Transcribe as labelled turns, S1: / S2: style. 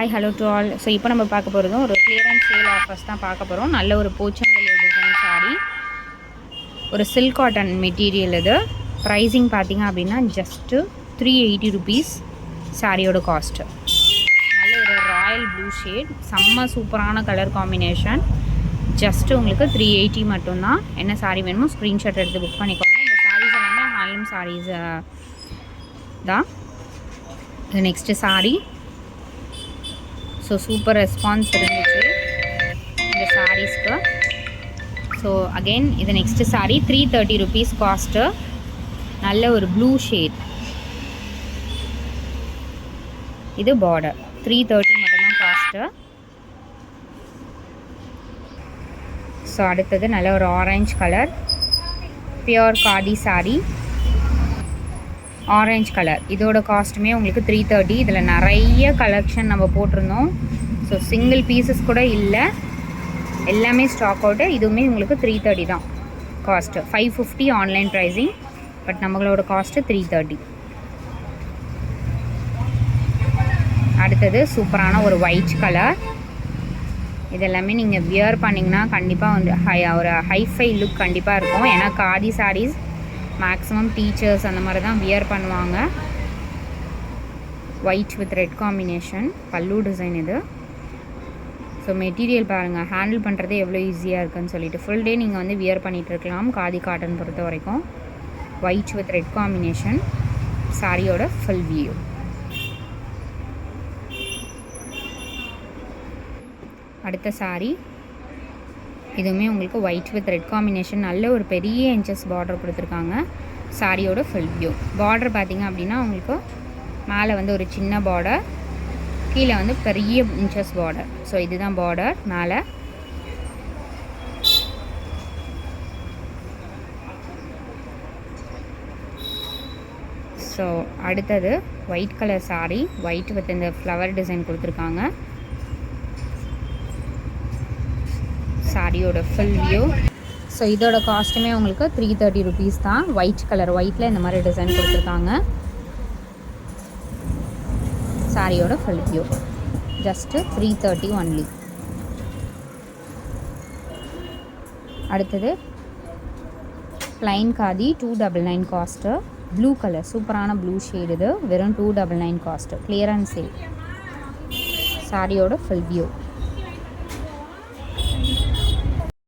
S1: Hi hello to all. So இப்போ நம்ம பார்க்க போகிறதும் ஒரு கிளியரன்ஸ் சேல் ஆஃபர்ஸ் தான் பார்க்க போகிறோம். நல்ல ஒரு போச்சம்பள்ளி டிசைன் சாரீ, ஒரு சில்க் காட்டன் மெட்டீரியல். இது ப்ரைஸிங் பார்த்திங்க அப்படின்னா ஜஸ்ட்டு 380 ருபீஸ் சாரியோட காஸ்ட்டு. நல்ல ஒரு ராயல் ப்ளூ ஷேட், செம்ம சூப்பரான கலர் காம்பினேஷன். ஜஸ்ட்டு உங்களுக்கு 380 மட்டும்தான். என்ன சாரீ வேணுமோ ஸ்க்ரீன்ஷாட் எடுத்து புக் பண்ணிக்கோங்க. இந்த சாரீஸ் எல்லாமே ஹேண்ட்லூம் சாரீஸ் தான். இது next sari. So super response இருந்துச்சு இந்த சாரீஸ்க்கு. ஸோ அகெயின் இது நெக்ஸ்ட்டு சாரீ 330 ருபீஸ் காஸ்ட்டு. நல்ல ஒரு ப்ளூ ஷேட். இது பார்டர் 330 மட்டும்தான் காஸ்ட்டு. ஸோ அடுத்தது நல்ல ஒரு orange colour pure khadi sari, orange colour. இதோட காஸ்ட்டுமே உங்களுக்கு 330. இதில் நிறைய கலெக்ஷன் நம்ம போட்டிருந்தோம். ஸோ சிங்கிள் பீசஸ் கூட இல்லை, எல்லாமே ஸ்டாக் அவுட்டு. இதுவுமே உங்களுக்கு 330 தான் காஸ்ட்டு. 550 ஆன்லைன் ப்ரைஸிங், பட் நம்மளோட காஸ்ட்டு 330. அடுத்தது சூப்பரான ஒரு ஒயிட் கலர். இதெல்லாமே நீங்கள் வியர் பண்ணிங்கன்னா கண்டிப்பாக வந்து ஒரு ஹைஃபை லுக் கண்டிப்பாக இருக்கும். ஏன்னா காதி சாரீஸ் மேக்ஸிமம் டீச்சர்ஸ் அந்த மாதிரி தான் வியர் பண்ணுவாங்க. ஒயிட் வித் ரெட் காம்பினேஷன் பல்லு டிசைன் இது. ஸோ மெட்டீரியல் பாருங்கள், ஹேண்டில் பண்ணுறதே எவ்வளோ ஈஸியாக இருக்குதுன்னு சொல்லிட்டு ஃபுல் டே நீங்கள் வந்து வியர் பண்ணிகிட்டு இருக்கலாம். காதி காட்டன் பொறுத்த வரைக்கும் ஒயிட் வித் ரெட் காம்பினேஷன் சாரியோட ஃபுல் வியூ. அடுத்த சாரீ இதுவுமே உங்களுக்கு ஒயிட் வித் ரெட் காம்பினேஷன். நல்ல ஒரு பெரிய இன்ச்சஸ் பார்டர் கொடுத்துருக்காங்க. சாரியோட ஃபுல் வியூ. பார்டர் பார்த்திங்க அப்படின்னா உங்களுக்கு மேலே வந்து ஒரு சின்ன பார்டர், கீழே வந்து பெரிய இன்ச்சஸ் பார்டர். ஸோ இதுதான் பார்டர் மேலே. ஸோ அடுத்தது white colour sari, white with இந்த ஃப்ளவர் டிசைன் கொடுத்துருக்காங்க. சாரியோட ஃபுல் வியூ. ஸோ இதோட காஸ்ட்டுமே உங்களுக்கு 330 ருபீஸ் தான். ஒயிட் கலர், ஒயிட்டில் இந்த மாதிரி டிசைன் கொடுத்துருக்காங்க. சாரியோட ஃபுல் வியூ ஜஸ்ட்டு 330 ஒன்லி. அடுத்தது plain khadi 299 cost. Blue colour, சூப்பரான ப்ளூ ஷேடு. இது வெறும் 299 காஸ்ட்டு. Clearance sale. சாரியோட ஃபுல் வியூ.